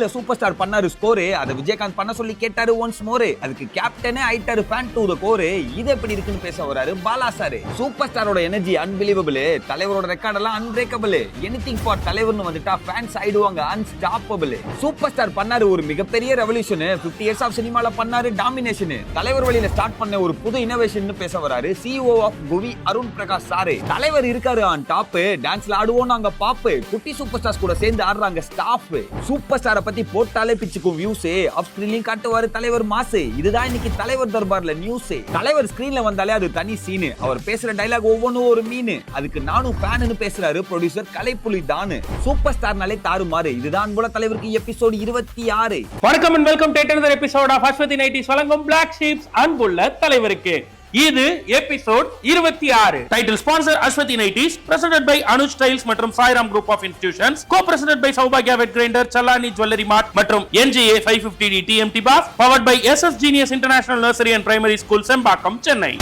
படத்துல super star பண்ணாரு score, அதை விஜயகாந்த் பண்ண சொல்லி கேட்டாரு ஒன்ஸ் மோர். அதுக்கு கேப்டனே ஆயிட்டாரு ஃபேன் டு தி கோர். இது எப்படி இருக்குன்னு பேச வராரு பாலா சார். சூப்பர் ஸ்டாரோட எனர்ஜி அன்பிலீவபிள், தலைவரோட ரெக்கார்ட் எல்லாம் அன்பிரேக்கபிள். எனிதிங் ஃபார் தலைவர்னு வந்துட்டா ஃபேன்ஸ் ஆயிடுவாங்க அன்ஸ்டாப்பபிள். சூப்பர் ஸ்டார் பண்ணாரு ஒரு மிகப்பெரிய ரெவல்யூஷன், 50 இயர்ஸ் ஆஃப் சினிமால பண்ணாரு டாமினேஷன். தலைவர் வழியில ஸ்டார்ட் பண்ண ஒரு புது இனோவேஷன் பேச வராரு சிஇஓ ஆஃப் குவி அருண் பிரகாஷ் சார். தலைவர் இருக்காரு ஆன் டாப், டான்ஸ்ல ஆடுவோம் நாங்க பாப், குட்டி சூப்பர் ஸ்டார்ஸ் கூட சேர்ந்து ஆடுறாங்க ஸ்டாஃப். சூப்பர் ஸ்டாரை பத்தி போட்டாலே பிச்சுக்கும் வியூஸ், ஆஃப் ஸ்கிரீன்லயும் காட்டுவாரு தலைவர் மாசு. இதுதான் இன்னைக்கு தலைவர் தர்பார்ல நியூஸ். தலைவர் ஸ்கிரீன்ல வந்தாலே அது தனி சீனு, அவர் பேசுற டைலாக் ஒவ்வொன்றும் ஒரு மீன். அதுக்கு நானும் ஃபேன்னு பேசுறாரு ப்ரொடியூசர் கலைப்புலி தானு. சூப்பர் ஸ்டார்னாலே தாறுமாறு. இதுதான் போல தலைவருக்கு எபிசோட் 26. வணக்கம் and welcome to another episode of Ashwathi Nighties வழங்கும் Black Sheeps அன்புள்ள தலைவருக்கு. இது episode 26. Title sponsor Ashwathi Nighties, presented by Anuj Styles மற்றும் Sairam Group of Institutions, co-presented by Saubhagya Wet Grinder, Chalani Jewelry Mart மற்றும் NGA 550D TMT Bus, powered by SS Genius International Nursery and Primary School, Sembakam, Chennai.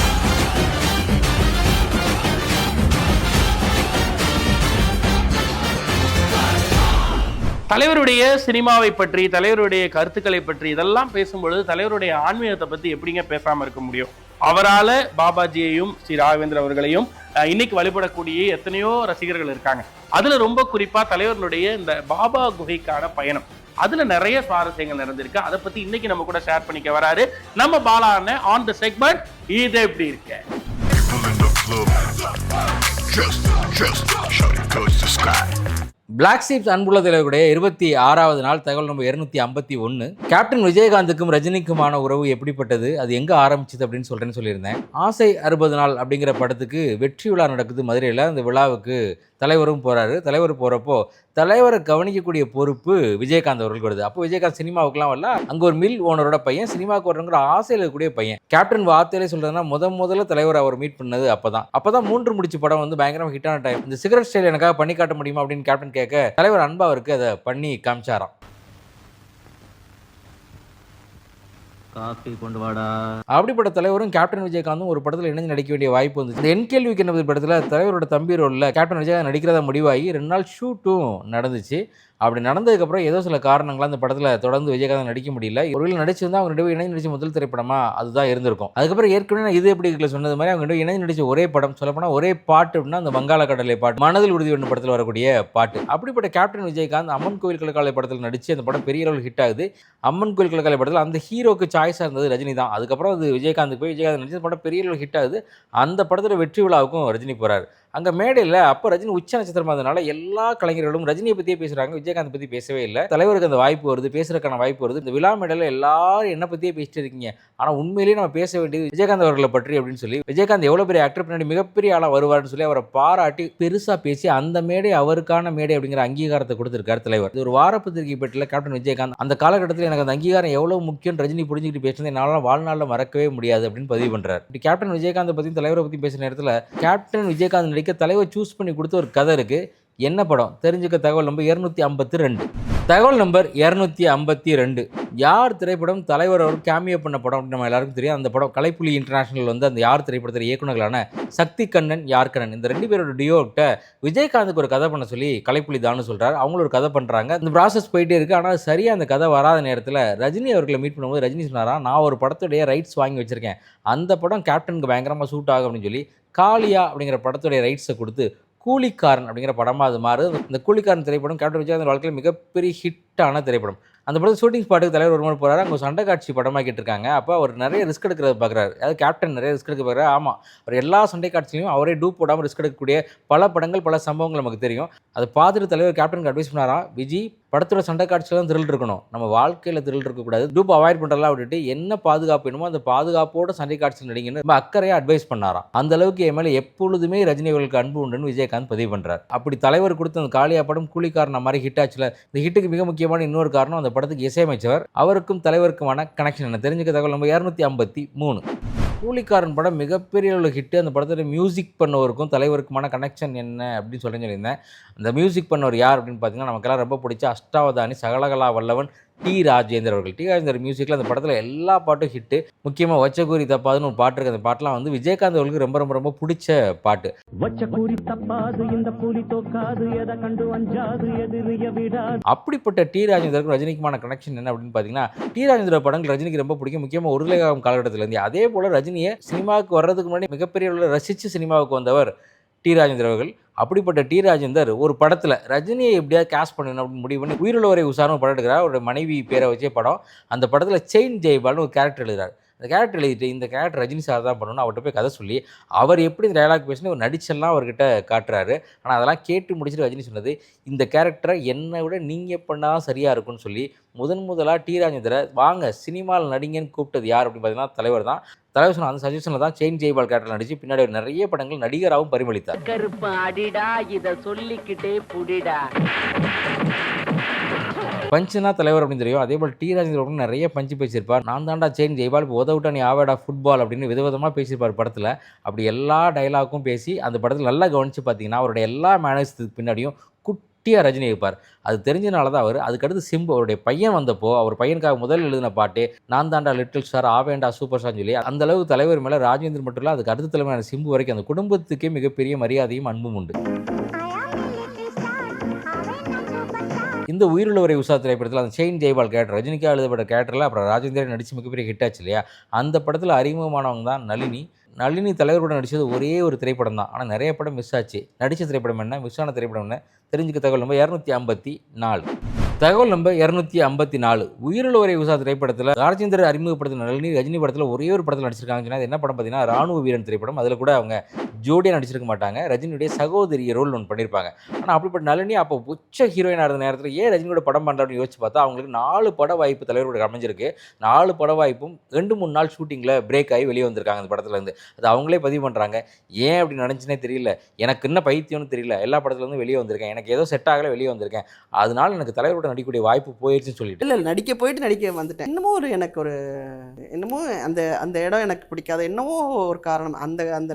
தலைவருடைய சினிமாவை பற்றி, தலைவருடைய கருத்துக்களை பற்றி இதெல்லாம் பேசும்பொழுது தலைவருடைய ஆன்மீகத்தை பத்தி எப்படிங்க பேசாம இருக்க முடியும்? அவரால் பாபாஜியையும் ஸ்ரீ ராகவேந்திர அவர்களையும் இன்னைக்கு வழிபடக்கூடிய எத்தனையோ ரசிகர்கள் இருக்காங்க. அதுல ரொம்ப குறிப்பா தலைவர்களுடைய இந்த பாபா குகைக்கான பயணம், அதுல நிறைய சுவாரஸ்யங்கள் நிறைந்திருக்கு. அதை பத்தி இன்னைக்கு நம்ம கூட ஷேர் பண்ணிக்க வராரு நம்ம பாலான ஆன் தி செக்மெண்ட். இது எப்படி இருக்கு? பிளாக் ஷீப்ஸ் அன்புள்ள தலைவருடைய 26வது நாள் தகவல் நம்பர் 251. கேப்டன் விஜயகாந்துக்கும் ரஜினிக்குமான உறவு எப்படிப்பட்டது, அது எங்கே ஆரம்பிச்சது அப்படின்னு சொல்லியிருந்தேன். ஆசை 60 நாள் அப்படிங்கிற படத்துக்கு வெற்றி விழா நடக்குது மதுரையில். அந்த விழாவுக்கு தலைவரும் போகிறாரு. தலைவர் போகிறப்போ தலைவரை கவனிக்கக்கூடிய பொறுப்பு விஜயகாந்த் அவர்களுக்கு வருது. அப்போ விஜயகாந்த் சினிமாவுக்குலாம் வரல, அங்கே ஒரு மில் ஓனரோட பையன், சினிமாவுக்கு வரணுங்கிற ஆசையில் இருக்கக்கூடிய பையன். கேப்டன் வார்த்தையிலே சொல்கிறதுனா முதல்ல தலைவர் அவர் மீட் பண்ணது அப்பதான் 3 முடிச்சு படம் வந்து பயங்கரமாக ஹிட்டான டைம். இந்த சிகரெட் ஸ்டைல் எனக்காக பண்ணி காட்ட முடியுமா அப்படின்னு கேப்டன் கேட்க தலைவர் அன்பா அவருக்கு அதை பண்ணி காமிச்சாராம். காஃபி கொண்டு வாடா. அப்படிப்பட்ட தலைவரும் கேப்டன் விஜயகாந்தும் ஒரு படத்தில் இணைஞ்சு நடிக்க வேண்டிய வாய்ப்பு வந்து இந்த என்கேள்விக்கு என்ன படத்தில் தலைவரோட தம்பி ரோலில் கேப்டன் விஜயகாந்த் நடிக்கிறதா முடிவாகி 2 நாள் ஷூட்டும் நடந்துச்சு. அப்படி நடந்ததுக்கப்புறம் ஏதோ சில காரணங்களாக அந்த படத்தில் தொடர்ந்து விஜயகாந்த் நடிக்க முடியல. ஒரு நடிச்சிருந்தா அவங்க 2 பேரும் இணைந்து நடிச்ச முதல் திரைப்படமா அதுதான் இருந்திருக்கும். அதுக்கப்புறம் ஏற்கனவே இது எப்படி இருக்குல்ல சொன்னது மாதிரி அவங்க 2 இணைந்து நடிச்ச ஒரே படம், சொல்லப்போனால் ஒரே பாட்டு அப்படின்னா அந்த வங்காள கடலை பாட்டு, மனதில் உறுதி ஒன்று படத்தில் வரக்கூடிய பாட்டு. அப்படிப்பட்ட கேப்டன் விஜயகாந்த் அம்மன் கோயில் கலக்காலை படத்தில் நடிச்சு அந்த படம் பெரிய அளவில் ஹிட் ஆகுது. அம்மன் கோயில் கலக்காலை படத்தில் அந்த ஹீரோக்கு சாய்ஸாக இருந்தது ரஜினி தான். அதுக்கப்புறம் அது விஜயகாந்துக்கு போய் விஜயகாந்த் நடிச்ச படம் பெரிய அளவில் ஹிட் ஆகுது. அந்த படத்தில் வெற்றி விழாவுக்கும் ரஜினி போகிறார். அங்கே மேடையில் அப்போ ரஜினி உச்ச நட்சத்திரமாக இருந்ததுனால எல்லா கலைஞர்களும் ரஜினியை பற்றியே பேசுகிறாங்க, விஜயகாந்த் பற்றி பேசவே இல்லை. தலைவருக்கு அந்த வாய்ப்பு வருது, பேசுறதுக்கான வாய்ப்பு வருது. இந்த விழா மேடையில் எல்லாரும் என்ன பற்றியே பேசிட்டு இருக்கீங்க, ஆனால் உண்மையிலேயே நம்ம பேச வேண்டியது விஜயகாந்த் அவர்களை பற்றி அப்படின்னு சொல்லி விஜயகாந்த் எவ்வளோ பெரிய ஆக்டர், பின்னாடி மிகப்பெரிய ஆளாக வருவார்னு சொல்லி அவரை பாராட்டி பெருசாக பேசி அந்த மேடை அவருக்கான மேடை அப்படிங்கிற அங்கீகாரத்தை கொடுத்துருக்காரு தலைவர். இது ஒரு வாரப்பத்திரிகை பெட்டில் கேப்டன் விஜயகாந்த் அந்த காலகட்டத்தில் எனக்கு அந்த அங்கீகாரம் எவ்வளோ முக்கியம் ரஜினி புரிஞ்சுக்கிட்டு பேசுனது என்னால் வாழ்நாளில் மறக்கவே முடியாது அப்படின்னு பதிவு பண்ணுறாரு. இப்படி கேப்டன் விஜயகாந்த் பற்றி தலைவரை பற்றி பேசுகிற நேரத்தில் கேப்டன் விஜயகாந்த் நடிக்க தலைவர் சூஸ் பண்ணி கொடுத்த ஒரு கதை இருக்கு. என்ன படம் தெரிஞ்சுக்க தகவல் நம்பர் 252. தகவல் நம்பர் 252. யார் திரைப்படம் தலைவர் அவர் கேமியோ பண்ண படம் அப்படின்னு நம்ம எல்லாருக்கும் தெரியும். அந்த படம் கலைப்புலி இன்டர்நேஷனல் வந்து அந்த யார் திரைப்படத்தில் இயக்குநர்களான சக்தி கண்ணன், யார் கண்ணன், இந்த 2 பேரோட டியோக்கிட்ட விஜயகாந்துக்கு ஒரு கதை பண்ண சொல்லி கலைப்புலி தான்னு சொல்றாரு. அவங்களும் ஒரு கதை பண்றாங்க. இந்த ப்ராசஸ் போயிட்டே இருக்கு. ஆனால் சரியா அந்த கதை வராத நேரத்தில் ரஜினி அவர்களை மீட் பண்ணும்போது ரஜினி சொன்னாரா, நான் ஒரு படத்துடைய ரைட்ஸ் வாங்கி வச்சிருக்கேன், அந்த படம் கேப்டனுக்கு பயங்கரமாக சூட் ஆகும் அப்படின்னு சொல்லி காளியா அப்படிங்கிற படத்துடைய ரைட்ஸை கொடுத்து கூலிக்காரன் அப்படிங்கிற படமாக அது மாறு. இந்த கூலிக்காரன் திரைப்படம் கேப்டன் விஜயகாந்த் வாழ்க்கையில் மிகப்பெரிய ஹிட்டான திரைப்படம். அந்த படத்தில் ஷூட்டிங் ஸ்பாட்டுக்கு தலைவர் ஒரு முறை போகிறாரு. அங்கே சண்டை காட்சி படமாக்கிட்டு இருக்காங்க. அப்போ அவர் நிறைய ரிஸ்க் எடுக்கிறத பார்க்குறாரு. அதாவது கேப்டன் நிறைய ரிஸ்க் எடுக்க பார்க்குறாரு. ஆமாம், அவர் எல்லா சண்டை காட்சியிலையும் அவரே டூப் போடாமல் ரிஸ்க் எடுக்கக்கூடிய பல படங்கள், பல சம்பவங்கள் நமக்கு தெரியும். அதை பார்த்துட்டு தலைவர் கேப்டனுக்கு அட்வைஸ் பண்ணாராம், விஜி படத்தோட சண்டை காட்சியில் தான் த்ரில் இருக்கணும், நம்ம வாழ்க்கையில் த்ரில் இருக்கக்கூடாது, டூப் அவாய்ட் பண்ணுறதெல்லாம் விட்டுட்டு என்ன பாதுகாப்பு வேணுமோ அந்த பாதுகாப்போட சண்டை காட்சியில் நடிங்கன்னு ரொம்ப அக்கறையாக அட்வைஸ் பண்ணாராம். அந்த அளவுக்கு என் மேலே எப்பொழுதுமே ரஜினி அவர்களுக்கு அன்பு உண்டுன்னு விஜயகாந்த் பதிவு பண்ணுறார். அப்படி தலைவர் கொடுத்த அந்த காளியா படம் கூலிக்காரன் மாதிரி ஹிட் ஆச்சுல. இந்த ஹிட்டுக்கு மிக முக்கியமான இன்னொரு காரணம் அந்த படத்துக்கு இசையமைச்சவர், அவருக்கும் தலைவருக்குமான கனெக்ஷன் என்ன தெரிஞ்சுக்க தகவல் நம்பர் 253. கூலிக்காரன் படம் மிகப்பெரிய அளவு ஹிட்டு. அந்த படத்தில் மியூசிக் பண்ணவருக்கும் தலைவருக்குமான கனெக்ஷன் என்ன அப்படின்னு சொல்லியிருந்தேன். அந்த மியூசிக் பண்ணவர் யார் அப்படின்னு பார்த்தீங்கன்னா நமக்கெல்லாம் ரொம்ப பிடிச்ச அஷ்டாவதானி சகலகலா வல்லவன் டி ராஜேந்தர் அவர்கள். டி ராஜேந்தர் மியூசிக்கில் அந்த படத்தில் எல்லா பாட்டும் ஹிட்டு. முக்கியமாக வச்சக்கூறி தப்பாதுன்னு ஒரு பாட்டு இருக்குது. அந்த பாட்டெலாம் வந்து விஜயகாந்த் அவர்களுக்கு ரொம்ப ரொம்ப ரொம்ப பிடிச்ச பாட்டு. அப்படிப்பட்ட டி ராஜேந்தருக்கு ரஜினிக்குமான கனெக்ஷன் என்ன அப்படின்னு பார்த்தீங்கன்னா, டி ராஜேந்திர படங்கள் ரஜினிக்கு ரொம்ப பிடிக்கும். முக்கியமாக உருளைகாலம் காலகட்டத்திலேருந்து. அதே போல் ரஜினியை சினிமாவுக்கு வர்றதுக்கு முன்னாடி மிகப்பெரிய அளவில் ரசித்து சினிமாவுக்கு வந்தவர் டி ராஜேந்தர் அவர்கள். அப்படிப்பட்ட டி ராஜேந்தர் ஒரு படத்தில் ரஜினியை எப்படியாவது கேஸ்ட் பண்ணணும் அப்படின்னு முடிவு பண்ணி உயிருள்ளவரை உசாரம் படம் எடுக்கிறார். அவருடைய மனைவி பேரை வச்சே படம். அந்த படத்தில் செயின் ஜெய்பால்னு ஒரு கேரக்டர் எழுதுறாரு. அந்த கேரக்டர் எழுதிட்டு இந்த கேரக்டர் ரஜினி சார் தான் பண்ணணும் அவர்கிட்ட போய் கதை சொல்லி அவர் எப்படி இந்த டயலாக் பேசினு ஒரு நடிச்செல்லாம் அவர்கிட்ட காட்டுறாரு. ஆனால் அதெல்லாம் கேட்டு முடிச்சுட்டு ரஜினி சொன்னது, இந்த கேரக்டரை என்னை விட நீங்கள் பண்ணால் சரியாக இருக்கும்னு சொல்லி முதலாக டி ராஜேந்தரை வாங்க சினிமாவில் நடிங்கன்னு கூப்பிட்டது யார் அப்படின்னு பார்த்தீங்கன்னா தலைவர் தான். தலைவர் சொன்ன அந்த சஜஷனில் தான் செயின் ஜெய்பால் கேரக்டர் நடிச்சு பின்னாடி நிறைய படங்கள் நடிகராகவும் பரிமளித்தார். பஞ்சுனா தலைவர் அப்படின்னு தெரியும். அதே போல் டி ராஜேந்திரன் நிறைய பஞ்சு பேசியிருப்பார். நான் தாண்டா செயின் ஜெய்பால், இப்போ உதவிட்டா நீ ஆவேடா ஃபுட்பால் அப்படின்னு விதவிதமாக பேசியிருப்பார் படத்தில். அப்படி எல்லா டைலாக்கும் பேசி அந்த படத்தில் நல்லா கவனித்து பார்த்தீங்கன்னா அவருடைய எல்லா மேனேஜத்துக்கு பின்னாடியும் குட்டியாக ரஜினி இருப்பார். அது தெரிஞ்சனால தான் அவர் அதுக்கடுத்து சிம்பு அவருடைய பையன் வந்தப்போ அவர் பையனுக்காக முதல் எழுதின பாட்டு நான் தாண்டா லிட்டில் ஸ்டார் ஆவேண்டா சூப்பர் ஸ்டார்னு சொல்லி அந்த அளவுக்கு தலைவர் மேலே ராஜேந்திரன் மட்டும் இல்லை அதுக்கு அடுத்த தலைமையான சிம்பு வரைக்கும் அந்த குடும்பத்துக்கே மிகப்பெரிய மரியாதையும் அன்பும் உண்டு. இந்த உயிருள்ளவரை உஷா திரைப்படத்தில் அந்த செயின் ஜெய்பால் கேரக்டர் ரஜினிக்காக எழுதப்பட்ட கேரக்டரில் அப்புறம் ராஜேந்திரன் நடித்து மிகப்பெரிய ஹிட் ஆச்சு இல்லையா. அந்த படத்தில் அறிமுகமானவங்க தான் நளினி தலைவரோட நடித்தது ஒரே ஒரு திரைப்படம் தான். ஆனால் நிறைய படம் மிஸ் ஆச்சு. நடித்த திரைப்படம் என்ன, மிஸ் ஆன திரைப்படம் என்ன தெரிஞ்சுக்க தகவல் நம்பர் 254. தகவல் நம்பர் 254. உயிருள்ளவரை உஷா திரைப்படத்தில் ராஜேந்திரன் அறிமுகப்படுத்தின நளினி ரஜினி படத்தில் ஒரே ஒரு படத்தில் நடிச்சிருக்காங்க. அது என்ன படம் பார்த்தீங்கன்னா ராணுவ வீரன் திரைப்படம். அதில் கூட அவங்க ஜோடியாக நடிச்சிருக்க மாட்டாங்க. ரஜினியுடைய சகோதரி ரோல் ஒன்று பண்ணியிருப்பாங்க. ஆனால் அப்படிப்பட்ட நளினி அப்போ உச்ச ஹீரோயினாக இருந்த நேரத்தில் ஏன் ரஜினியோட படம் பண்ணுறான்னு யோசிச்சு பார்த்தா அவங்களுக்கு 4 பட வாய்ப்பு தலைவரோட அமைஞ்சிருக்கு. 4 பட வாய்ப்பும் 2-3 நாள் ஷூட்டிங்கில் பிரேக் ஆகி வெளியே வந்திருக்காங்க அந்த படத்துலேருந்து. அது அவங்களே பதிவு பண்ணுறாங்க. ஏன் அப்படி நினச்சினே தெரியல, எனக்கு என்ன பைத்தியம்னு தெரியல, எல்லா படத்துலேருந்து வெளியே வந்திருக்கேன், எனக்கு ஏதோ செட் ஆகலை வெளியே வந்திருக்கேன், அதனால எனக்கு தலைவரோட நடிக்கக்கூடிய வாய்ப்பு போயிடுச்சுன்னு சொல்லிட்டு இல்லை நடிக்க வந்துட்டேன். என்னமோ அந்த இடம் எனக்கு பிடிக்காது, என்னமோ ஒரு காரணம். அந்த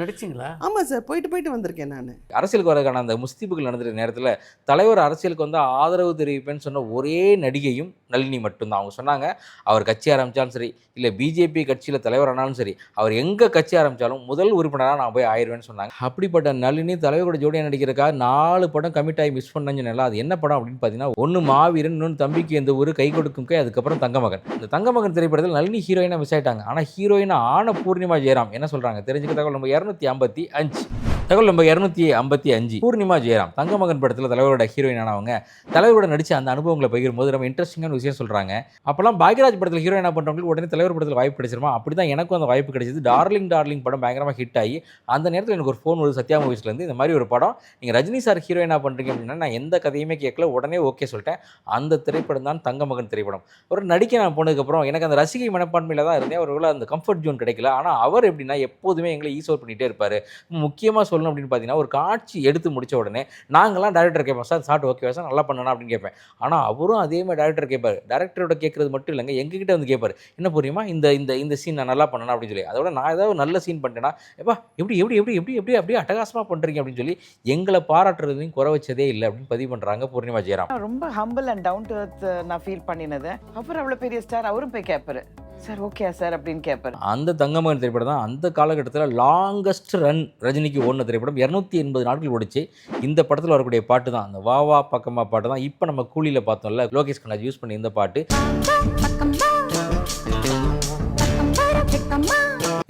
நடிச்சிங்களா? ஆமாம் சார், போயிட்டு வந்திருக்கேன் நான். அரசியலுக்கு வரதுக்கான அந்த முஸ்தீபுகள் நடந்துற நேரத்தில் தலைவர் அரசியலுக்கு வந்து ஆதரவு தெரிவிப்பேன்னு சொன்ன ஒரே நடிகையும் நளினி மட்டும்தான். அவங்க சொன்னாங்க அவர் கட்சி ஆரம்பித்தாலும் சரி, இல்லை பிஜேபி கட்சியில் தலைவர் ஆனாலும் சரி, அவர் எங்கே கட்சி ஆரம்பித்தாலும் முதல் உறுப்பினராக நான் போய் ஆயிடுவேன்னு சொன்னாங்க. அப்படிப்பட்ட நளினி தலைவரோட ஜோடியாக நடிக்கிறதுக்காக 4 படம் கமிட் ஆகி மிஸ் பண்ணு சொன்னால. அது என்ன படம் அப்படின்னு பார்த்தீங்கன்னா, ஒன்று மாவீரன், இன்னொன்று தம்பிக்கு எந்த ஒரு கை கொடுக்கும் கை, அதுக்கப்புறம் தங்கமகன். இந்த தங்கமகன் திரைப்படத்தில் நளினி ஹீரோயினாக மிஸ் ஆயிட்டாங்க. ஆனால் ஹீரோயினாக ஆன பூர்ணிமா ஜெயராம் என்ன சொல்கிறாங்க தெரிஞ்சுக்க தகவல் நம்பர் 255. தகவல் நம்பர் 255. பூர்ணிமா ஜெயராம் தங்கமகன் படத்தில் தலைவரோட ஹீரோயினானவங்க தலைவரோட நடித்த அந்த அனுபவங்களை பகிரும்போது ரொம்ப இன்ட்ரெஸ்டிங்கான விஷயம் சொல்கிறாங்க. அப்போல்லாம் பாக்யராஜ் படத்தில் ஹீரோயினாக பண்ணுறவங்களுக்கு உடனே தலைவர் படத்தில் வாய்ப்பு கிடைச்சிருமா? அப்படி தான் எனக்கும் அந்த வாய்ப்பு கிடைச்சது. டார்லிங் படம் பயங்கரமாக ஹிட் ஆகி அந்த நேரத்தில் எனக்கு ஒரு ஃபோன் வருது சத்யா மூவிஸ்லேருந்து, இந்த மாதிரி ஒரு படம் நீங்கள் ரஜினி சார் ஹீரோயினாக பண்ணுறீங்க அப்படின்னா நான் எந்த கதையுமே கேட்கல, உடனே ஓகே சொல்லிட்டேன். அந்த திரைப்படம் தான் தங்கமகன் திரைப்படம். ஒரு நடிக்க நான் போனதுக்கப்புறம் எனக்கு அந்த ரசிகை மனப்பான்மையில் தான் இருந்தேன். அவர்கள அந்த கம்ஃபர்ட் ஜோன் கிடைக்கல. ஆனால் அவர் எப்படின்னா எப்போதுமே எங்களை ஈஸோர் பண்ணிகிட்டே இருப்பார். முக்கியமாக சொல்லணும் அப்படின்னு பார்த்தீங்கன்னா, ஒரு காட்சி எடுத்து முடித்த உடனே நாங்களாம் டேரக்டர் கேட்போம், சார் ஷார்ட் ஓகே சார் நல்லா பண்ணணும் அப்படின்னு கேட்பேன். ஆனால் அவரும் அதே மாதிரி டேரக்டர் கேட்பார். டேரக்டரோட கேட்கறது மட்டும் இல்லைங்க, எங்ககிட்ட வந்து கேட்பார், என்ன புரியுமா இந்த சீன் நான் நல்லா பண்ணணும் அப்படின்னு சொல்லி. அதோட நான் ஏதாவது நல்ல சீன் பண்ணிட்டேன்னா எப்பா எப்படி அப்படியே அட்டகாசமாக பண்ணுறீங்க அப்படின்னு சொல்லி எங்களை பாராட்டுறதையும் குறை வச்சதே இல்லை அப்படின்னு பதிவு பண்ணுறாங்க பூர்ணிமா ஜெயராம். ரொம்ப humble and down to earth நான் ஃபீல் பண்ணினது. அவர் அவ்வளோ பெரிய ஸ்டார், அவரும் போய் கேட்பாரு, சார் ஓகே சார் அப்படின்னு கேட்பாரு. அந்த தங்கமகன் திரைப்படம் தான் அந்த காலகட்டத்தில் லாங்கஸ்ட் ரன் ரஜினிக்கு ஓடின திரைப்படம். 280 நாட்கள் ஓடிச்சு. இந்த படத்தில் வரக்கூடிய பாட்டு தான் அந்த வா பக்கமா பாட்டு தான். இப்போ நம்ம கூலியில் பார்த்தோம்ல, லோகேஷ் கண்ணாஜ் யூஸ் பண்ணி இந்த பாட்டு.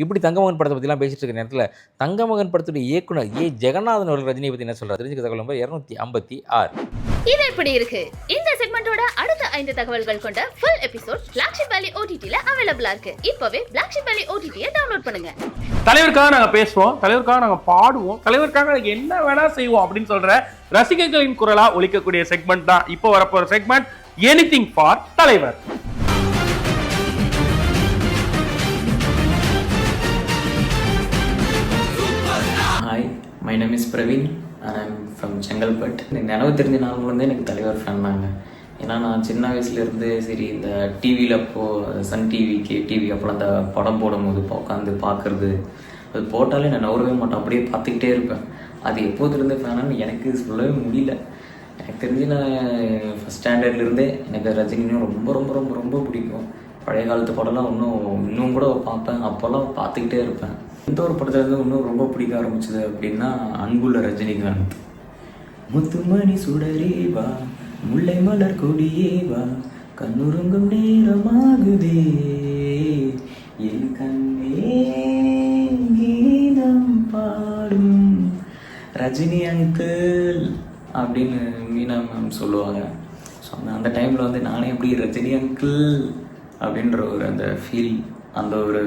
இப்படி தங்கமகன் படத்தை பற்றிலாம் பேசிட்டு இருக்க நேரத்தில் தங்கமகன் படத்துடைய இயக்குனர் ஜெகநாதன் அவர்கள் ரஜினியை பற்றி என்ன சொல்றாரு தெரிஞ்சுக்க தகவல் நம்பர் 256. இது எப்படி இருக்கு? இந்த செக்மெண்டோட அடுத்த 5 தகவல்கள் கொண்ட full எபிசோட் பிளாக்ஷிப் வேலி OTT-ல அவைலபிளா இருக்கு. இப்பவே பிளாக்ஷிப் வேலி OTT-யை டவுன்லோட் பண்ணுங்க. தலைவருக்காக நாங்க பேசுவோம், தலைவருக்காக நாங்க பாடுவோம், தலைவருக்காக நாங்க என்ன வேணா செய்வோம் அப்படின்னு சொல்ற ரசிகர்களின் குரலா ஒலிக்கக்கூடிய செக்மெண்ட் தான் இப்போ வரப்போற செக்மெண்ட் எனிதிங் ஃபார் தலைவர். Hi, my name is Praveen and I'm from Chengalpattu. எனக்கு நினைவு தெரிஞ்ச நாள்லேருந்தே எனக்கு தலைவர் ஃபேன் தாங்க. ஏன்னா நான் சின்ன வயசுலேருந்து சரி இந்த டிவியில் அப்போது சன் டிவி KTV அப்போலாம் அந்த படம் போடும்போது உட்காந்து பார்க்குறது, அது போட்டாலே நான் நவரவே மாட்டேன், அப்படியே பார்த்துக்கிட்டே இருப்பேன். அது எப்போதுலேருந்து ஃபேனான்னு எனக்கு சொல்லவே முடியல. எனக்கு தெரிஞ்சு நான் ஃபஸ்ட் ஸ்டாண்டர்ட்லேருந்தே எனக்கு ரஜினியும் ரொம்ப ரொம்ப ரொம்ப ரொம்ப பிடிக்கும். பழைய காலத்து படம்லாம் இன்னும் கூட பார்ப்பேன், அப்போல்லாம் பார்த்துக்கிட்டே இருப்பேன். இந்த ஒரு படத்துலேருந்து இன்னும் ரொம்ப பிடிக்க ஆரம்பிச்சது அப்படின்னா அன்புள்ள ரஜினிகாந்த். முத்துமணி சுடரே வா, முல்லை மலர் கொடியே வா, கண்ணுறங்கும் நேரமாகுதே, என் கண்ணே கீதம் பாடும் ரஜினி அங்கிள் அப்படின்னு மீனா மேம் சொல்லுவாங்க. ஸோ அந்த டைமில் வந்து நானே எப்படி ரஜினி அங்கிள் அப்படின்ற ஒரு அந்த ஃபீல், அந்த ஒரு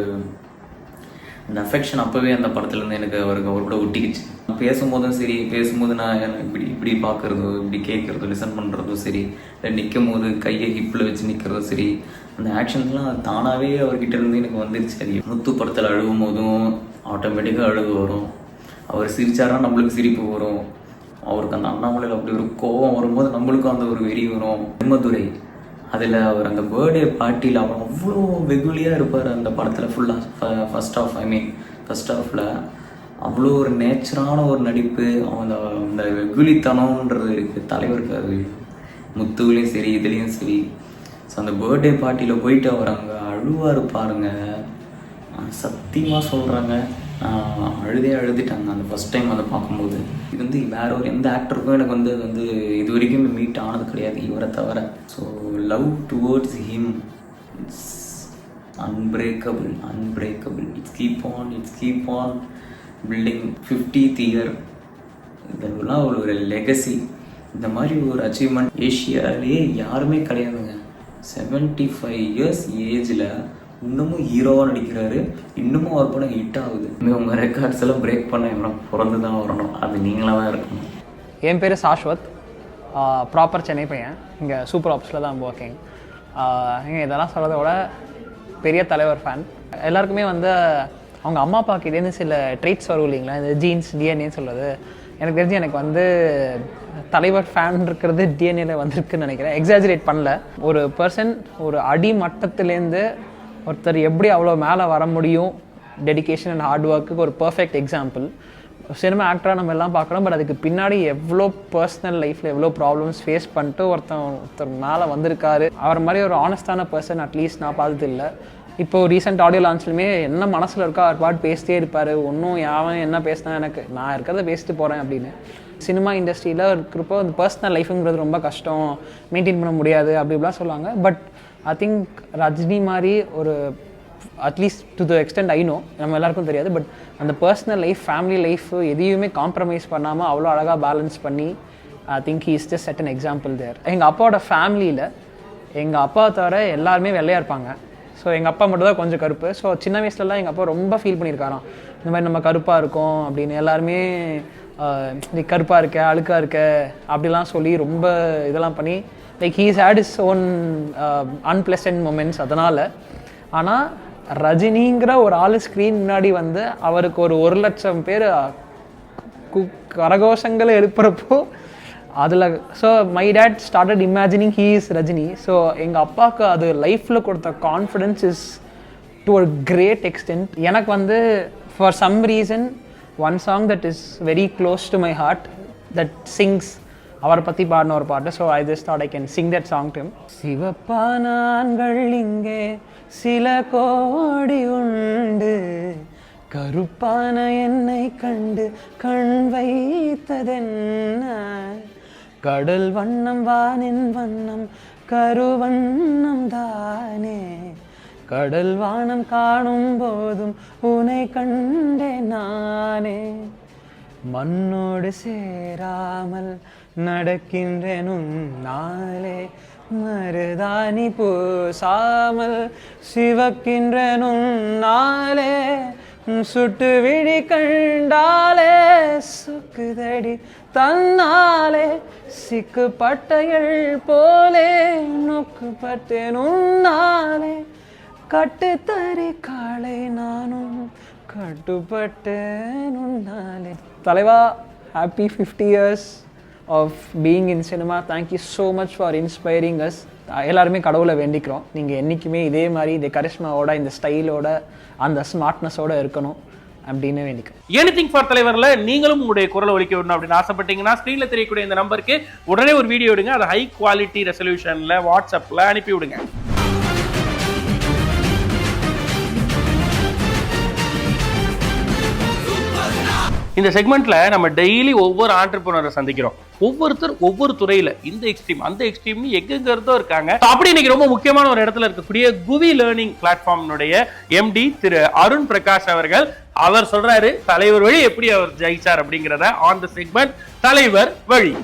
அந்த அஃபெக்ஷன் அப்போவே அந்த படத்துலேருந்து எனக்கு அவர் கூட ஒட்டிக்கிச்சு. பேசும்போதும் சரி, பேசும்போது நான் இப்படி பார்க்குறதோ, இப்படி கேட்குறதோ, லிசன் பண்ணுறதோ சரி, இல்லை நிற்கும் போது கையை ஹிப்பில் வச்சு நிற்கிறதோ சரி, அந்த ஆக்ஷன்ஸ்லாம் தானாகவே அவர்கிட்ட இருந்து எனக்கு வந்துருச்சு. அது முத்து படத்தில் அழுகும் போதும் ஆட்டோமேட்டிக்காக அழுகு வரும், அவர் சிரிச்சாருன்னா நம்மளுக்கு சிரிப்பு வரும், அவருக்கு அந்த அண்ணாமலையில் அப்படி ஒரு கோபம் வரும்போது நம்மளுக்கும் அந்த ஒரு வெறி வரும். பிரம்மதுரை அதில் அவர் அந்த பர்த்டே பார்ட்டியில் அவர் அவ்வளோ வெகுலியாக இருப்பார் அந்த படத்தில் ஃபுல்லாக. ஃபர்ஸ்ட் ஹாஃபில் அவ்வளோ ஒரு நேச்சரான ஒரு நடிப்பு, அந்த வெகுலித்தனம்ன்றது இருக்குது தலைவருக்கு. அது முத்துவிலையும் சரி, இதுலேயும் சரி. ஸோ அந்த பர்த்டே பார்ட்டியில் போயிட்டு அவர் அங்கே அழுவார் பாருங்க, சத்தியமாக சொல்கிறாங்க, அழுதுட்டாங்க அந்த ஃபஸ்ட் டைம் அதை பார்க்கும்போது. இது வந்து வேற ஒரு எந்த ஆக்டருக்கும் எனக்கு வந்து அது வந்து இது வரைக்கும் மீட் ஆனது கிடையாது இவரை தவிர. So love towards him it's unbreakable. It's keep on building 50th year. இதெல்லாம் ஒரு லெகசி. இந்த மாதிரி ஒரு அச்சீவ்மெண்ட் ஏஷியாலேயே யாருமே கிடையாதுங்க. 75 years ஏஜில் இன்னமும் ஹீரோவாக நடிக்கிறாரு, இன்னமும் அவர் படம் ஹிட் ஆகுது. உங்கள் ரெக்கார்ட்ஸ் எல்லாம் பிரேக் பண்ண எவ்வளோ பிறந்து தான் வரணும், அது நீங்களாக தான் இருக்கணும். என் பேர் சாஸ்வத், ப்ராப்பர் சென்னை பையன், இங்கே சூப்பர் ஆப்ஸில் தான் ஒர்க்கிங். நீங்கள் இதெல்லாம் சொல்கிறத விட பெரிய தலைவர் ஃபேன். எல்லாருக்குமே வந்து அவங்க அம்மா அப்பாக்கிட்டேருந்து சில ட்ரீட்ஸ் வரும் இல்லைங்களா, இந்த ஜீன்ஸ் டிஎன்ஏன்னு சொல்கிறது. எனக்கு தெரிஞ்சு எனக்கு வந்து தலைவர் ஃபேன் இருக்கிறது டிஎன்ஏல வந்திருக்குன்னு நினைக்கிறேன். எக்ஸாஜரேட் பண்ணல. ஒரு பர்சன் ஒரு அடி மட்டத்துலேருந்து ஒருத்தர் எப்படி அவ்வளோ மேலே வர முடியும், டெடிகேஷன் அண்ட் ஹார்ட் ஒர்க்குக்கு ஒரு பர்ஃபெக்ட் எக்ஸாம்பிள். சினிமா ஆக்டராக நம்ம எல்லாம் பார்க்குறோம், பட் அதுக்கு பின்னாடி எவ்வளோ பர்சனல் லைஃப்பில் எவ்வளோ ப்ராப்ளம்ஸ் ஃபேஸ் பண்ணிட்டு ஒருத்தர் மேலே வந்திருக்காரு. அவர் மாதிரி ஒரு ஆனஸ்டான பர்சன் அட்லீஸ்ட் நான் பார்த்தது இல்லை. இப்போது ரீசெண்ட் ஆடியோ லான்ச்லையுமே என்ன மனசில் இருக்கோ அவர் பாட்டு பேசிட்டே இருப்பார். ஒன்றும் யாவன் என்ன பேசினா எனக்கு, நான் இருக்கிறத பேசிட்டு போகிறேன் அப்படின்னு. சினிமா இண்டஸ்ட்ரியில் இருக்கிறப்போ அந்த பர்சனல் லைஃபுங்கிறது ரொம்ப கஷ்டம், மெயின்டைன் பண்ண முடியாது அப்படிலாம் சொல்லுவாங்க. பட் ஐ திங்க் ரஜினி மாதிரி ஒரு at least to the extent I know, நம்ம எல்லாருக்கும் தெரியாது, பட் அந்த பர்சனல் லைஃப், ஃபேமிலி லைஃப் எதையுமே காம்ப்ரமைஸ் பண்ணாமல் அவ்வளோ அழகாக பேலன்ஸ் பண்ணி I think he is just set an example there. எங்கள் அப்பாவோட ஃபேமிலியில் எங்கள் அப்பா தவிர எல்லாருமே வெள்ளையாக இருப்பாங்க. ஸோ எங்கள் அப்பா மட்டும் தான் கொஞ்சம் கருப்பு. ஸோ சின்ன வயசுலலாம் எங்கள் அப்பா ரொம்ப ஃபீல் பண்ணியிருக்காராம், இந்த மாதிரி நம்ம கருப்பாக இருக்கோம் அப்படின்னு. எல்லாருமே நீ கருப்பாக இருக்க, அழுக்காக இருக்க அப்படிலாம் சொல்லி ரொம்ப இதெல்லாம் பண்ணி like he's had his own unpleasant moments. அதனால் ஆனால் ரஜினிங்கிற ஒரு ஆள் ஸ்க்ரீன் முன்னாடி வந்து அவருக்கு ஒரு 1,00,000 பேர் கரகோஷங்களை எழுப்புறப்போ அதில் so my dad started imagining he is Rajini. So எங்கள் அப்பாவுக்கு அது லைஃப்பில் கொடுத்த confidence is to a great extent. எனக்கு வந்து for some reason one song that is very close to my heart that sings அவரை பற்றி பாடின ஒரு பாட்டு. So I just thought I can sing that song to him. சிவப்பான ஆண்கள் இங்கே சில கோடி உண்டு, கருப்பான என்னை கண்டு கண் வைத்ததென்ன, கடல் வண்ணம் வானின் வண்ணம் கருவண்ணம் தானே, கடல் வானம் காணும் போதும் உனை கண்டே நானே, மண்ணோடு சேராமல் நடக்கின்றேனும் நாளே, மருதாணி பூசாமல் சிவக்கின்றேனும் நாளே, சுட்டு விழி கண்டாலே சுக்குதடி தன்னாலே, சிக்கு பட்டைகள் போலே நொக்குப்பட்டேன் உன்னாலே, கட்டுத்தறி காலை நானும் கட்டுப்பட்டேன் உன்னாலே. தலைவா, happy 50 years of being in cinema. Thank you so much for inspiring us. எல்லாருமே கடவுளை வேண்டிக்கிறோம், நீங்கள் என்றைக்குமே இதே மாதிரி இந்த கரிஷ்மாவோட, இந்த ஸ்டைலோட, அந்த ஸ்மார்ட்னஸோடு இருக்கணும். அப்படின்னு வேண்டிக்கும். எனிதிங் ஃபார் தலைவர்ல நீங்களும் உங்களுடைய குரலை ஒலிக்க விடணும் அப்படின்னு ஆசைப்பட்டீங்கன்னா ஸ்க்ரீன்ல தெரியக்கூடிய இந்த நம்பருக்கு உடனே ஒரு வீடியோ எடுங்க, அதை ஹை குவாலிட்டி ரெசல்யூஷன்ல வாட்ஸ்அப்ல அனுப்பி விடுங்க. இந்த செக்மெண்ட்ல நம்ம டெய்லி ஒவ்வொரு ஆண்டர்பிரினரை சந்திக்கிறோம். ஒவ்வொருத்தர் ஒவ்வொரு துறையில இந்த எக்ஸ்ட்ரீம் அந்த எக்ஸ்ட்ரீம்னு எங்க இருந்தோ இருக்காங்க. அப்படி இன்னைக்கு ரொம்ப முக்கியமான ஒரு இடத்துல இருக்கக்கூடிய குவி லேர்னிங் பிளாட்ஃபார்ம்னுடைய எம்டி திரு அருண் பிரகாஷ் அவர்கள், அவர் சொல்றாரு தலைவர் வழி எப்படி அவர் ஜெயிச்சார் அப்படிங்கிறத ஆன் தி செக்மெண்ட் தலைவர் வழி.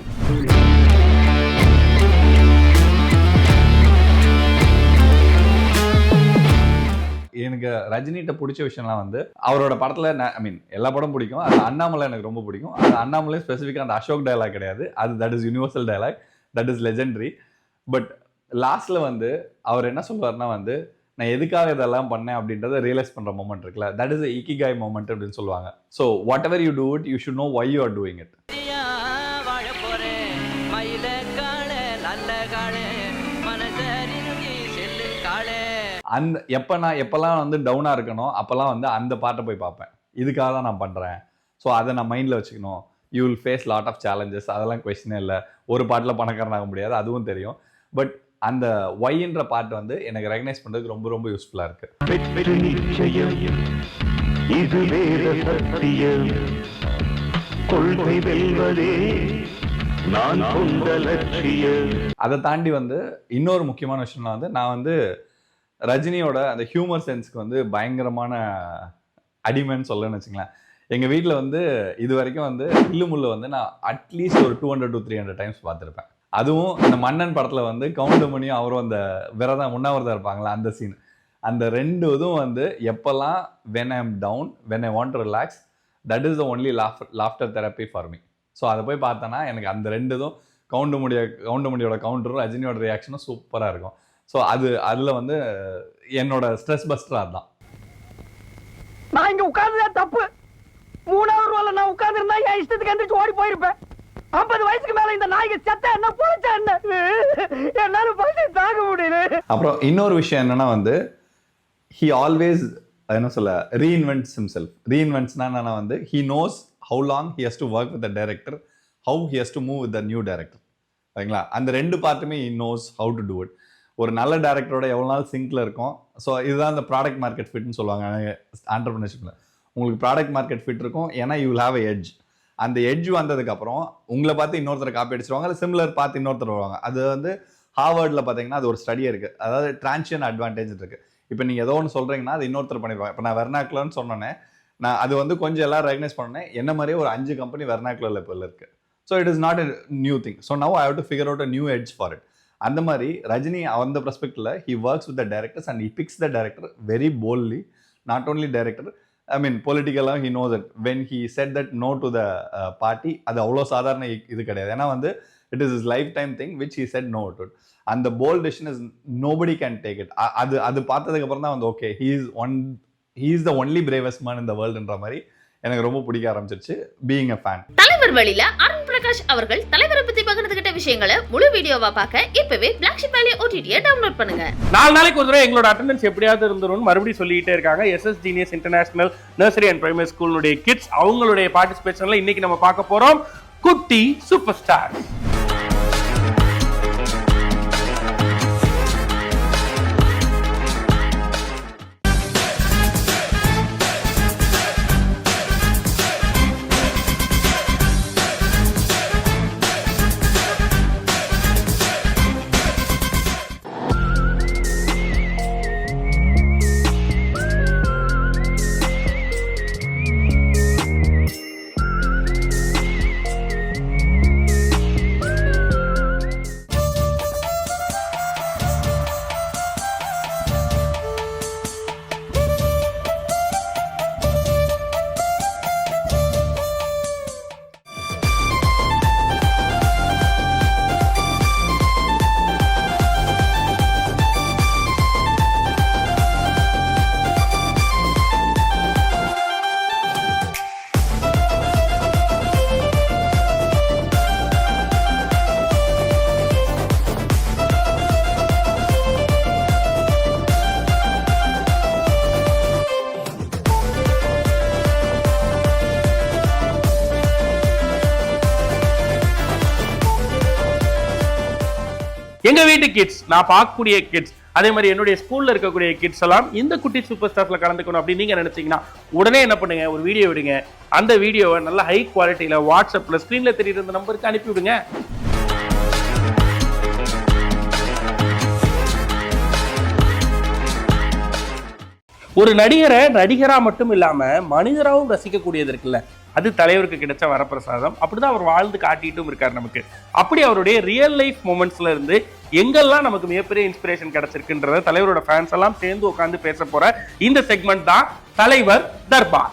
எனக்கு ரஜினிகிட்ட பிடிச்ச விஷயம்லாம் வந்து அவரோட படத்துல ஐ மீன் எல்லா படம் பிடிக்கும், அது அண்ணாமலை எனக்கு ரொம்ப பிடிக்கும். அது அண்ணாமலை ஸ்பெசிஃபிக்காக அந்த அசோக் டயலாக் கிடையாது, அது that is universal dialogue, that is legendary. But லாஸ்ட்ல வந்து அவர் என்ன சொல்வார்னா வந்து நான் எதுக்காக இதெல்லாம் பண்ணேன் அப்படின்றத ரியலைஸ் பண்ற மொமெண்ட் இருக்குல்ல, தட் இஸ் இக்கிகாய் மொமெண்ட் அப்படின்னு சொல்லுவாங்க. So whatever you do it, you should know why you are doing it. அந்த எப்பெல்லாம் வந்து டவுனாக இருக்கணும் அப்போல்லாம் வந்து அந்த பாட்டை போய் பார்ப்பேன், இதுக்காக தான் நான் பண்ணுறேன். ஸோ அதை நான் மைண்டில் வச்சுக்கணும். You will face lot of challenges, அதெல்லாம் கொஸ்டினே இல்லை. ஒரு பாட்டில் பணக்காரனாக முடியாது, அதுவும் தெரியும். பட் அந்த ஒய்ன்ற பாட்டு வந்து எனக்கு ரெகனைஸ் பண்ணுறதுக்கு ரொம்ப ரொம்ப யூஸ்ஃபுல்லாக இருக்கு. அதை தாண்டி வந்து இன்னொரு முக்கியமான விஷயம்னா வந்து நான் வந்து ரஜினியோட அந்த ஹியூமர் சென்ஸ்க்கு வந்து பயங்கரமான அடிமைன்னு சொல்லணும்னு வச்சுங்களேன். எங்கள் வீட்டில் வந்து இது வரைக்கும் வந்து இல்லுமுள்ள வந்து நான் அட்லீஸ்ட் ஒரு 200 to 300 டைம்ஸ் பார்த்துருப்பேன். அதுவும் அந்த மன்னன் படத்தில் வந்து கவுண்டமணியும் அவரும் அந்த உண்ணாவிரதம் இருப்பாங்களா, அந்த சீன், அந்த ரெண்டு இதுவும் வந்து எப்போல்லாம் when I am down, when I want to relax, that is the only laughter therapy for me. So அதை போய் பார்த்தோன்னா எனக்கு அந்த ரெண்டு இதுவும் கவுண்டமணியோட கவுண்டரும் ரஜினியோட ரியாக்ஷனும் சூப்பராக இருக்கும். ஸோ அதில் வந்து என்னோட ஸ்ட்ரெஸ் பஸ்டர் அதுதான். நான் இங்கே உட்கார்ந்ததே தப்பு. 3வது ரோல நான் உட்கார்ந்துருந்தா என் இஷ்டத்துக்கு எந்திரிச்சு ஓடி போயிருப்பேன். 50 வயசுக்கு மேல இந்த நாய்க்கு செத்த என்ன போச்சா என்ன, என்னால பசி தாங்க முடியல. அப்புறம் இன்னொரு விஷயம் என்னன்னா வந்து he always என்ன சொல்ல reinvents himself. reinventsனா என்னன்னா வந்து he knows how long he has to work with the director, how he has to move with the new director. சரிங்களா, அந்த ரெண்டு பார்ட்டுமே he knows how to do it. ஒரு நல்ல டேரக்டரோட எவ்வளோ நாள் சிங்கில் இருக்கும். ஸோ இதுதான் இந்த ப்ராடக்ட் மார்க்கெட் ஃபிட்னு சொல்லுவாங்க ஆண்டர்பிரினர்ஷிப்பில். உங்களுக்கு ப்ராடக்ட் மார்க்கெட் ஃபிட் இருக்கும், ஏன்னா you will have a edge. அந்த எட்ஜ் வந்ததுக்கப்புறம் உங்களை பார்த்து இன்னொருத்தரை காப்பி அடிச்சிருவாங்க, இல்லை சிமிலர் பார்த்து இன்னொருத்தர் வருவாங்க. அது வந்து ஹார்வர்டில் பார்த்தீங்கன்னா அது ஒரு ஸ்டடியே இருக்குது, அதாவது டிரான்சியன் அட்வான்டேஜ் இருக்குது. இப்போ நீங்கள் ஏதோ ஒன்று சொல்கிறீங்கன்னா அது இன்னொருத்தர் பண்ணிடுவாங்க. இப்போ நான் வெர்னாக்குலர்னு சொன்னோன்னே நான் அது வந்து கொஞ்சம் எல்லாம் ரெகனைஸ் பண்ணேன். என்ன மாதிரியே ஒரு 5 கம்பெனி வெர்னாக்குலரில் இப்போ இருக்குது. So it is not a new thing. So now I have to figure out a new edge for it. அந்த மாதிரி ரஜினி அந்த பெர்ஸ்பெக்டிவ்ல he works with the directors and he picks the director very boldly. Not only director, I mean பொலிட்டிக்கலாக he knows that when he said that no to the party, அது அவ்வளோ சாதாரண இது கிடையாது. ஏன்னா வந்து it is is life time thing which he said no to. அந்த bold decision is nobody can take it. அது பார்த்ததுக்கு அப்புறம் தான் வந்து okay he is the only bravest man in the வேர்ல்டுன்ற மாதிரி எனக்கு ரொம்ப பிடிக்க ஆரம்பிச்சிருச்சு பீயிங் அ ஃபேன். தலைவர் வழியில அருண் பிரகாஷ் அவர்கள் தலைவரை பத்தி பகிர்ந்துகிட்ட விஷயங்களை முழு வீடியோவா பார்க்க இப்பவே பிளாக்ஷிப் வேலி OTT டவுன்லோட் பண்ணுங்க. 4 நாளைக்கு ஒரு தடவை எங்களோட அட்டெண்டன்ஸ் எப்படியாவது இருந்துரும் மறுபடியும் சொல்லிட்டே இருக்காங்க. SS Genius International Nursery and Primary School kids அவங்களுடைய பார்ட்டிசிபேஷன்ல இன்னைக்கு நம்ம பார்க்க போறோம் குட்டி சூப்பர் ஸ்டார். எங்க வீட்டு கிட்ஸ், நான் பார்க்கக்கூடிய கிட்ஸ், அதே மாதிரி என்னுடைய ஸ்கூல்ல இருக்கக்கூடிய கிட்ஸ் எல்லாம் இந்த குட்டி சூப்பர் ஸ்டார்ஸ்ல கலந்துக்கணும் அப்படின்னு நீங்க நினைச்சீங்கன்னா உடனே என்ன பண்ணுங்க, ஒரு வீடியோ விடுங்க. அந்த வீடியோவை நல்ல ஹை குவாலிட்டியில வாட்ஸ்அப்ல ஸ்கிரீன்ல தெரியுற இந்த நம்பருக்கு அனுப்பி விடுங்க. ஒரு நடிகரை நடிகரா மட்டும் இல்லாம மனிதராகவும் ரசிக்கக்கூடியது இருக்குல்ல, அது தலைவருக்கு கிடைச்ச வரப்பிரசாதம். அப்படிதான் அவர் வாழ்ந்து காட்டிட்டும் இருக்காரு நமக்கு. அப்படி அவருடைய ரியல் லைஃப் மூமெண்ட்ஸ்ல இருந்து எங்கெல்லாம் நமக்கு மிகப்பெரிய இன்ஸ்பிரேஷன் கிடைச்சிருக்குன்றத தலைவரோட ஃபேன்ஸ் எல்லாம் சேர்ந்து உட்கார்ந்து பேச போற இந்த செக்மெண்ட் தான் தலைவர் தர்பார்.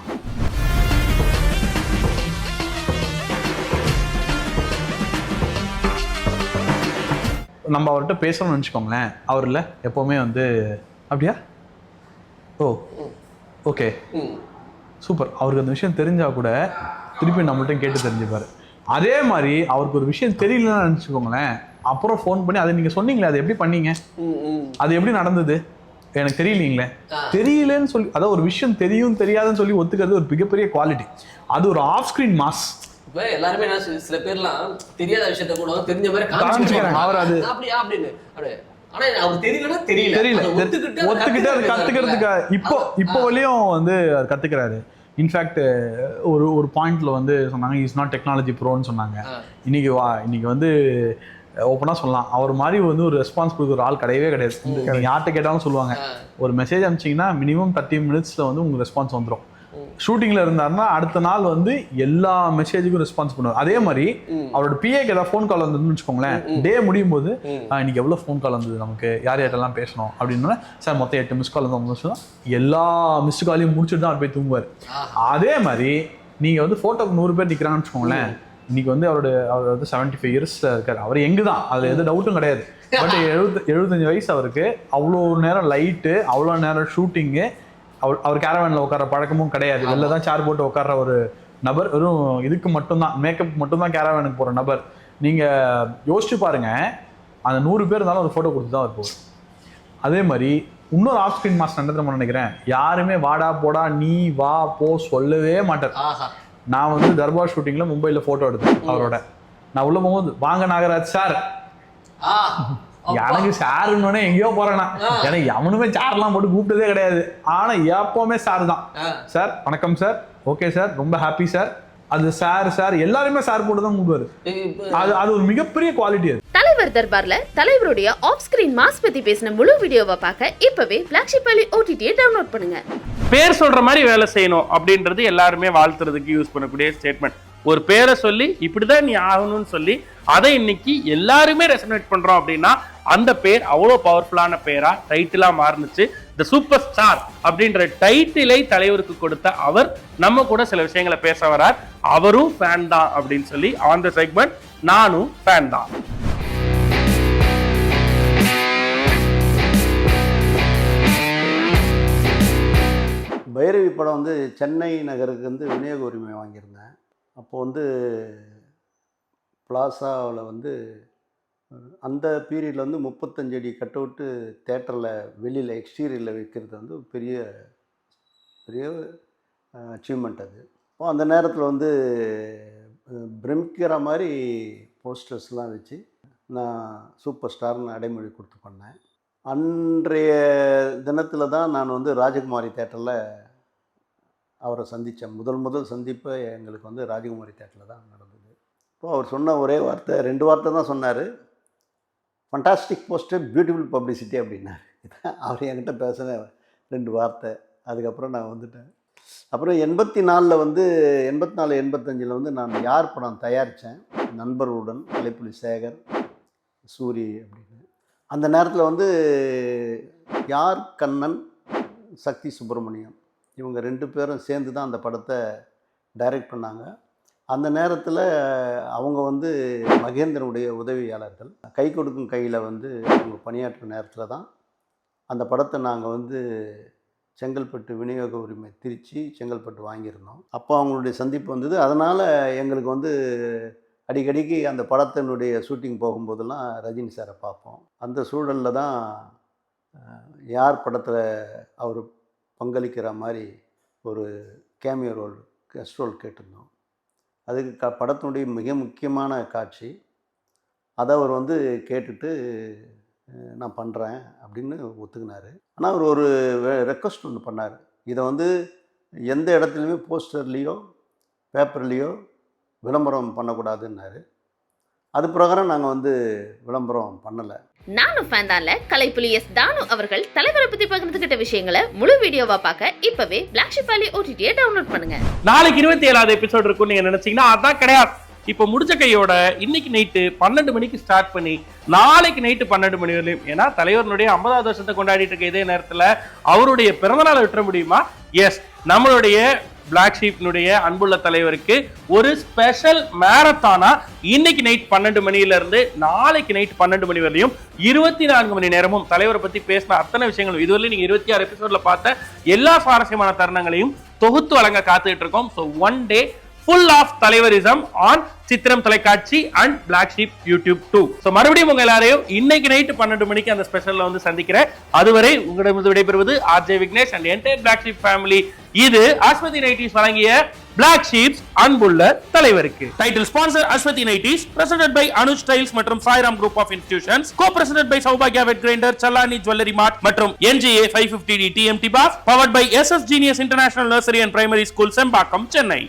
நம்ம அவர்கிட்ட பேசணும்னு வச்சுக்கோங்களேன், அவர்ல எப்பவுமே வந்து அப்படியா ஓ ஓகே சூப்பர், அவருக்கு அந்த விஷயம் தெரிஞ்சா கூட திருப்பி நம்மள்ட்ட கேட்டு தெரிஞ்சுப்பாரு. அதே மாதிரி அவருக்கு ஒரு விஷயம் தெரியலன்னு நினச்சிக்கோங்களேன், அப்புறம் ஃபோன் பண்ணி அதை நீங்கள் சொன்னீங்களே அது எப்படி பண்ணீங்க, அது எப்படி நடந்தது, எனக்கு தெரியலீங்களே, தெரியலன்னு சொல்லி, அதாவது ஒரு விஷயம் தெரியும் தெரியாதுன்னு சொல்லி ஒத்துக்கிறது ஒரு மிகப்பெரிய குவாலிட்டி. அது ஒரு ஆஃப் ஸ்கிரீன் மாஸ். இப்போ எல்லாருமே என்ன சில பேர்லாம் தெரியாத விஷயத்த கூட தெரிஞ்ச மாதிரி காமிச்சுக்கிறாங்க. அவர் அது அப்படியா அப்படின்னு ஆனா அவர் தெரியலன்னா தெரியல ஒத்துக்கிட்டு அது கத்துக்கிறதுக்கு இப்போ வரையும் வந்து அவர் கத்துக்கிறாரு. இன்ஃபேக்ட் ஒரு பாயிண்ட்ல வந்து சொன்னாங்க இஸ் நாட் டெக்னாலஜி ப்ரோன்னு சொன்னாங்க. இன்னைக்கு வந்து ஓப்பனா சொல்லலாம், அவர் மாதிரி வந்து ஒரு ரெஸ்பான்ஸ் கொடுக்குற ஆள் கிடையவே கிடையாது. நீங்க யார்கிட்ட கேட்டாலும் சொல்லுவாங்க, ஒரு மெசேஜ் அனுப்பிச்சிங்கன்னா மினிமம் 30 மினிட்ஸ்ல வந்து உங்களுக்கு ரெஸ்பான்ஸ் வந்துடும். ஷூட்டிங்ல இருந்தாருன்னா அடுத்த நாள் வந்து எல்லா மெசேஜுக்கும் ரெஸ்பான்ஸ் பண்ணுவார். அதே மாதிரி அவரோட பிஏக்கு ஏதாவது ஃபோன் கால் வந்ததுன்னு வச்சுக்கோங்களேன், டே முடியும் போது இன்னைக்கு எவ்வளவு ஃபோன் கால் வந்தது, நமக்கு யார் யார்ட்டெல்லாம் பேசணும் அப்படின்னா, சார் மொத்தம் 8 மிஸ் கால் வந்து எல்லா மிஸ் காலையும் முடிச்சுட்டு தான் அவர் போய் தூங்குவார். அதே மாதிரி நீங்க வந்து போட்டோக்கு 100 பேர் நிக்கிறாங்கன்னு வச்சுக்கோங்களேன், இன்னைக்கு வந்து அவர் வந்து 75 இயர்ஸ் இருக்காரு. அவர் எங்கு தான், அதுல எந்த டவுட்டும் கிடையாது. பட் 75 வயசு அவருக்கு. அவ்வளோ நேரம் லைட்டு, அவ்வளோ நேரம் ஷூட்டிங்கு, அவர் கேரவேன்ல உட்கார பழக்கமும் கிடையாது. வெளில தான் சேர் போட்டு உட்கார்ற ஒரு நபர். வெறும் இதுக்கு மட்டும்தான், மேக்கப் மட்டும்தான் கேரவேனுக்கு போற நபர். நீங்க யோசிச்சு பாருங்க, அந்த 100 பேர் இருந்தாலும் ஒரு போட்டோ கொடுத்து தான் அவர் போகுது. அதே மாதிரி இன்னொரு ஆஃப் ஸ்கிரீன் மாஸ்டர் என்ன நினைக்கிறேன், யாருமே வாடா போடா நீ வா போ சொல்லவே மாட்டார். நான் வந்து தர்பார் ஷூட்டிங்ல மும்பைல போட்டோ எடுத்தேன் அவரோட. நான் உள்ள போகும்போது வாங்க நாகராஜ் சார், எனக்கு சாருன்னு எங்கேயோ போறேன்னா, எனக்கு எவனுமே சார்லாம் போட்டு கூப்பிட்டதே கிடையாது. ஆனா எப்பவுமே சார் தான். சார் வணக்கம் சார், ஓகே சார், ரொம்ப ஹாப்பி சார், அது சார் எல்லாருமே சார் போட்டு தான் கூப்பிடுவாரு. அது ஒரு மிகப்பெரிய குவாலிட்டி. அது தலைவர் தர்பார்ல தலைவருடைய ஆஃப் ஸ்கிரீன் மாஸ் பத்தி பேசின முழு வீடியோவை பார்க்க இப்பவே பிளாக்ஷிப் வேலி OTT டவுன்லோட் பண்ணுங்க. பேர் சொல்ற மாதிரி வேலை செய்யணும் அப்படின்றது எல்லாருமே வாழ்த்துறதுக்கு யூஸ் பண்ணக்கூடிய ஸ்டேட்மெண்ட். ஒரு பேரை சொல்லி இப்படிதான் நீ ஆகணும்னு சொல்லி அதை இன்னைக்கு எல்லாருமே ரெசனேட் பண்றோம் அப்படின்னா அந்த பேர் அவ்வளோ பவர்ஃபுல்லான பேரா டைட்டிலா மாறுனுச்சு. த சூப்பர் ஸ்டார் அப்படின்ற டைட்டிலை தலைவருக்கு கொடுத்த அவர் நம்ம கூட சில விஷயங்களை பேச வரார். அவரும் ஃபேன் தான் அப்படின்னு சொல்லி ஆன் த செக்மெண்ட் நானும் ஃபேன் தான். பைரவி படம் வந்து சென்னை நகருக்கு வந்து விநியோக உரிமை வாங்கியிருந்தேன். அப்போது வந்து பிளாசாவில் வந்து அந்த பீரியடில் வந்து 35 அடி கட் அவுட்டு தேட்டரில் வெளியில் எக்ஸ்டீரியரில் வைக்கிறது வந்து பெரிய அச்சீவ்மெண்ட். அது அந்த நேரத்தில் வந்து பிரமிக்கிற மாதிரி போஸ்டர்ஸ்லாம் வச்சு நான் சூப்பர் ஸ்டார்னு அடைமொழி கொடுத்து பண்ணேன். அன்றைய தினத்தில் தான் நான் வந்து ராஜகுமாரி தேட்டரில் அவரை சந்தித்தேன். முதல் சந்திப்பு எங்களுக்கு வந்து ராஜகுமாரி தேட்டரில் தான் நடந்தது. இப்போ அவர் சொன்ன ஒரே வார்த்தை, 2 வார்த்தை தான் சொன்னார். ஃபண்டாஸ்டிக் போஸ்டர், பியூட்டிஃபுல் பப்ளிசிட்டி அப்படின்னாரு. அவர் என்கிட்ட பேசின 2 வார்த்தை. அதுக்கப்புறம் நான் வந்துட்டேன். அப்புறம் 84 வந்து 84 85 வந்து நான் யார் படம் தயாரித்தேன், நண்பர்களுடன், கலைப்புலி சேகர், சூரி அப்படின்னு. அந்த நேரத்தில் வந்து யார் கண்ணன், சக்தி சுப்பிரமணியம் இவங்க 2 பேரும் சேர்ந்து தான் அந்த படத்தை டைரக்ட் பண்ணாங்க. அந்த நேரத்தில் அவங்க வந்து மகேந்திரனுடைய உதவியாளர்கள். கை கொடுக்கும் கையில் வந்து அவங்க பணியாற்ற நேரத்தில் தான் அந்த படத்தை நாங்கள் வந்து செங்கல்பட்டு விநியோக உரிமை திருச்சி செங்கல்பட்டு வாங்கியிருந்தோம். அப்போ அவங்களுடைய சந்திப்பு வந்தது. அதனால் எங்களுக்கு வந்து அடிக்கடிக்கு அந்த படத்தினுடைய ஷூட்டிங் போகும்போதெல்லாம் ரஜினி சாரை பார்ப்போம். அந்த சூழலில் தான் யார் படத்தில் அவர் பங்களிக்கிற மாதிரி ஒரு கேமியோ ரோல், கெஸ்ட் ரோல் கேட்டிருந்தோம். அதுக்கு படத்தினுடைய மிக முக்கியமான காட்சி அதை அவர் வந்து கேட்டுட்டு நான் பண்ணுறேன் அப்படின்னு ஒத்துக்கினார். ஆனால் அவர் ஒரு ரெக்வஸ்ட் ஒன்று பண்ணார். இதை வந்து எந்த இடத்துலையுமே போஸ்டர்லேயோ பேப்பர்லேயோ விளம்பரம் பண்ணக்கூடாதுன்னாரு. அது பிரகாரம் நாங்கள் வந்து விளம்பரம் பண்ணலை. நானும் ஃபேன் தான்ல. கலைப்புலி எஸ் தானு அவர்கள் தலைவரை பத்தி பகிர்ந்துகிட்ட விஷயங்களை முழு வீடியோவா பார்க்க இப்பவே Black Sheep Valley OTT-யை டவுன்லோட் பண்ணுங்க. நாளைக்கு 27வது எபிசோட் இருக்கும் நீங்க நினைச்சீங்கன்னா அதான் கிடையாது. இப்போ முடிச்ச கையோட இன்னைக்கு நைட்டு 12 மணிக்கு ஸ்டார்ட் பண்ணி நாளைக்கு நைட்டு 12 மணி வரையும், ஏன்னா தலைவருடைய 50வது வருஷத்தை கொண்டாடிட்டு இருக்க இதே நேரத்துல அவருடைய பிறந்தநாளை விட்டுற முடியுமா? எஸ், நம்மளுடைய Black Sheep-னுடைய அன்புள்ள தலைவருக்கு ஒரு ஸ்பெஷல் மேரத்தானா இன்னைக்கு நைட் 12 மணில இருந்து நாளைக்கு நைட் 12 மணி வரையும் 24 மணி நேரமும் தலைவரை பத்தி பேசின அத்தனை விஷயங்களும் இதுவரை நீங்க 26 எபிசோட்ல பார்த்த எல்லா சுவாரஸ்யமான தருணங்களையும் தொகுத்து வழங்க காத்துக்கிட்டு இருக்கோம். So one day full of தலைவரிசம் on சித்திரம் தொலைக்காட்சி and Black Sheep YouTube 2. So மறுபடியும் உங்க எல்லாரையும் இன்னைக்கு நைட்டு 12 மணிக்கு அந்த ஸ்பெஷல்ல வந்து சந்திக்கிறேன். அதுவரை உங்களிடமிருந்து விடைபெறுவது RJ Vignesh and entire Black Sheep family. இது அஸ்வதி நைட்டிஸ் வழங்கிய Black Sheep's அன்புள்ள தலைவருக்கு. Title sponsor Aswathi nighties, presented by Anuj styles மற்றும் Sairam group of institutions, co-presented by சௌபாக்யா wet grinder, Challani jewellery mart மற்றும் NGA 550D TMT bars, powered by SS Genius International Nursery and Primary School, Chembakkam, Chennai.